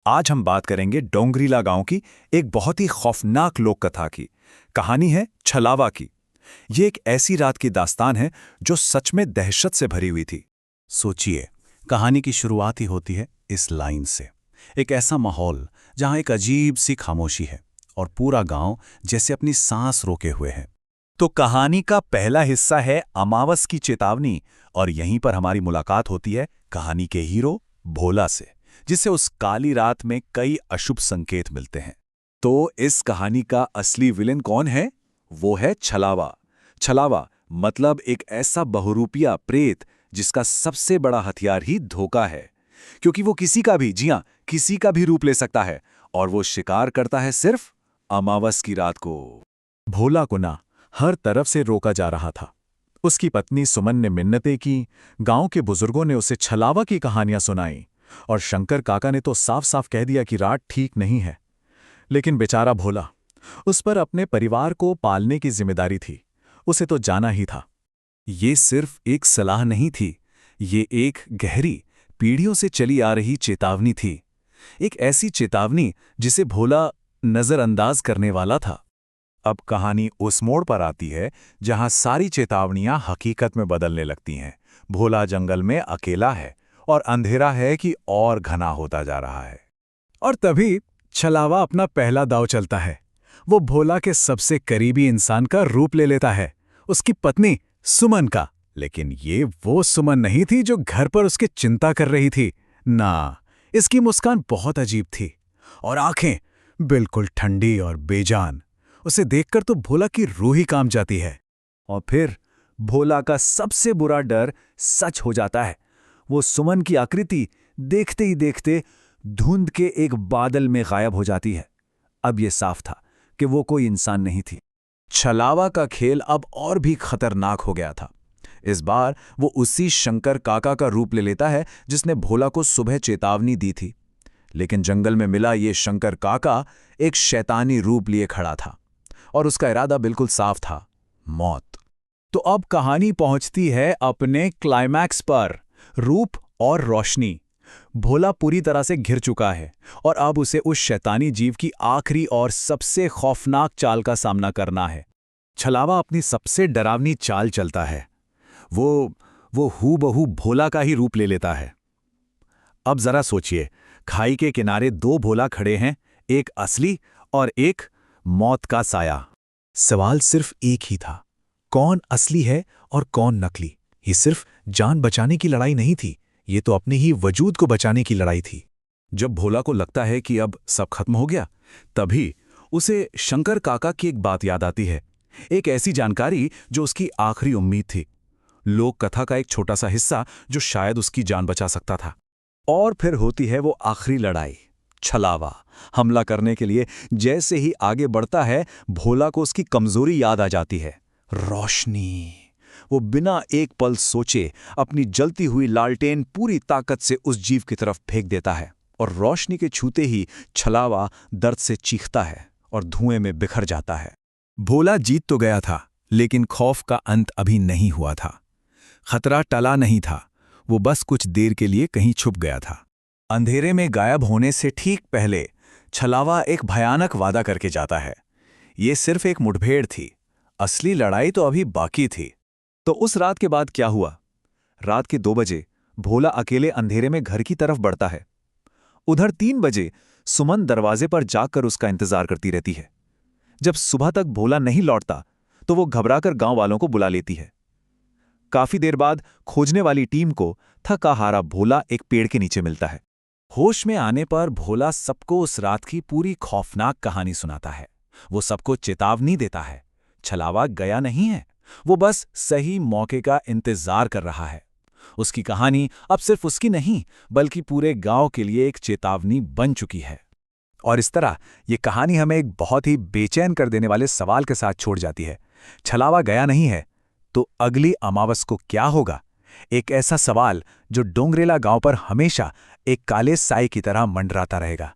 आज हम बात करेंगे डोंगरीला गांव की एक बहुत ही खौफनाक लोक कथा की। कहानी है छलावा की। ये एक ऐसी रात की दास्तान है जो सच में दहशत से भरी हुई थी। सोचिए, कहानी की शुरुआत ही होती है इस लाइन से। एक ऐसा माहौल जहां एक अजीब सी खामोशी है और पूरा गांव जैसे अपनी सांस रोके हुए है। तो कहानी का पहला हिस्सा है अमावस की चेतावनी, और यहीं पर हमारी मुलाकात होती है कहानी के हीरो भोला से, जिसे उस काली रात में कई अशुभ संकेत मिलते हैं। तो इस कहानी का असली विलेन कौन है? वो है छलावा। छलावा मतलब एक ऐसा बहुरूपिया प्रेत जिसका सबसे बड़ा हथियार ही धोखा है, क्योंकि वो किसी का भी, जी हां, किसी का भी रूप ले सकता है, और वो शिकार करता है सिर्फ अमावस की रात को। भोला को ना हर तरफ से रोका जा रहा था। उसकी पत्नी सुमन ने मिन्नतें की, गांव के बुजुर्गों ने उसे छलावा की कहानियां सुनाई, और शंकर काका ने तो साफ साफ कह दिया कि रात ठीक नहीं है। लेकिन बेचारा भोला, उस पर अपने परिवार को पालने की जिम्मेदारी थी। उसे तो जाना ही था। ये सिर्फ एक सलाह नहीं थी, ये एक गहरी, पीढ़ियों से चली आ रही चेतावनी थी। एक ऐसी चेतावनी जिसे भोला नजरअंदाज करने वाला था। अब कहानी उस मोड़ पर आती है जहां सारी चेतावनियां हकीकत में बदलने लगती हैं। भोला जंगल में अकेला है और अंधेरा है कि और घना होता जा रहा है। और तभी छलावा अपना पहला दांव चलता है। वो भोला के सबसे करीबी इंसान का रूप ले लेता है, उसकी पत्नी सुमन का। लेकिन ये वो सुमन नहीं थी जो घर पर उसकी चिंता कर रही थी। ना, इसकी मुस्कान बहुत अजीब थी, और आंखें बिल्कुल ठंडी और बेजान। उसे देखकर तो भोला की रूह ही कांप जाती है। और फिर भोला का सबसे बुरा डर सच हो जाता है। वो सुमन की आकृति देखते ही देखते धुंध के एक बादल में गायब हो जाती है। अब यह साफ था कि वो कोई इंसान नहीं थी। छलावा का खेल अब और भी खतरनाक हो गया था। इस बार वो उसी शंकर काका का रूप ले लेता है जिसने भोला को सुबह चेतावनी दी थी। लेकिन जंगल में मिला ये शंकर काका एक शैतानी रूप लिए खड़ा था, और उसका इरादा बिल्कुल साफ था, मौत। तो अब कहानी पहुंचती है अपने क्लाइमैक्स पर, रूप और रोशनी। भोला पूरी तरह से घिर चुका है, और अब उसे उस शैतानी जीव की आखिरी और सबसे खौफनाक चाल का सामना करना है। छलावा अपनी सबसे डरावनी चाल चलता है। वो हूबहू भोला का ही रूप ले लेता है। अब जरा सोचिए, खाई के किनारे दो भोला खड़े हैं, एक असली और एक मौत का साया। सवाल सिर्फ एक ही था, कौन असली है और कौन नकली? ये सिर्फ जान बचाने की लड़ाई नहीं थी, ये तो अपने ही वजूद को बचाने की लड़ाई थी। जब भोला को लगता है कि अब सब खत्म हो गया, तभी उसे शंकर काका की एक बात याद आती है, एक ऐसी जानकारी जो उसकी आखिरी उम्मीद थी, लोक कथा का एक छोटा सा हिस्सा जो शायद उसकी जान बचा सकता था। और फिर होती है वो आखिरी लड़ाई। छलावा हमला करने के लिए जैसे ही आगे बढ़ता है, भोला को उसकी कमजोरी याद आ जाती है, रोशनी। वो बिना एक पल सोचे अपनी जलती हुई लालटेन पूरी ताकत से उस जीव की तरफ फेंक देता है, और रोशनी के छूते ही छलावा दर्द से चीखता है और धुएं में बिखर जाता है। भोला जीत तो गया था, लेकिन खौफ का अंत अभी नहीं हुआ था। खतरा टला नहीं था, वो बस कुछ देर के लिए कहीं छुप गया था। अंधेरे में गायब होने से ठीक पहले छलावा एक भयानक वादा करके जाता है। ये सिर्फ एक मुठभेड़ थी, असली लड़ाई तो अभी बाकी थी। तो उस रात के बाद क्या हुआ? रात के 2 बजे भोला अकेले अंधेरे में घर की तरफ बढ़ता है। उधर 3 बजे सुमन दरवाजे पर जाकर उसका इंतजार करती रहती है। जब सुबह तक भोला नहीं लौटता तो वो घबराकर गांव वालों को बुला लेती है। काफी देर बाद खोजने वाली टीम को थका हारा भोला एक पेड़ के नीचे मिलता है। होश में आने पर भोला सबको उस रात की पूरी खौफनाक कहानी सुनाता है। वो सबको चेतावनी देता है, छलावा गया नहीं है, वो बस सही मौके का इंतजार कर रहा है। उसकी कहानी अब सिर्फ उसकी नहीं, बल्कि पूरे गांव के लिए एक चेतावनी बन चुकी है। और इस तरह ये कहानी हमें एक बहुत ही बेचैन कर देने वाले सवाल के साथ छोड़ जाती है। छलावा गया नहीं है, तो अगली अमावस को क्या होगा? एक ऐसा सवाल जो डोंगरेला गांव पर हमेशा एक काले साए की तरह मंडराता रहेगा।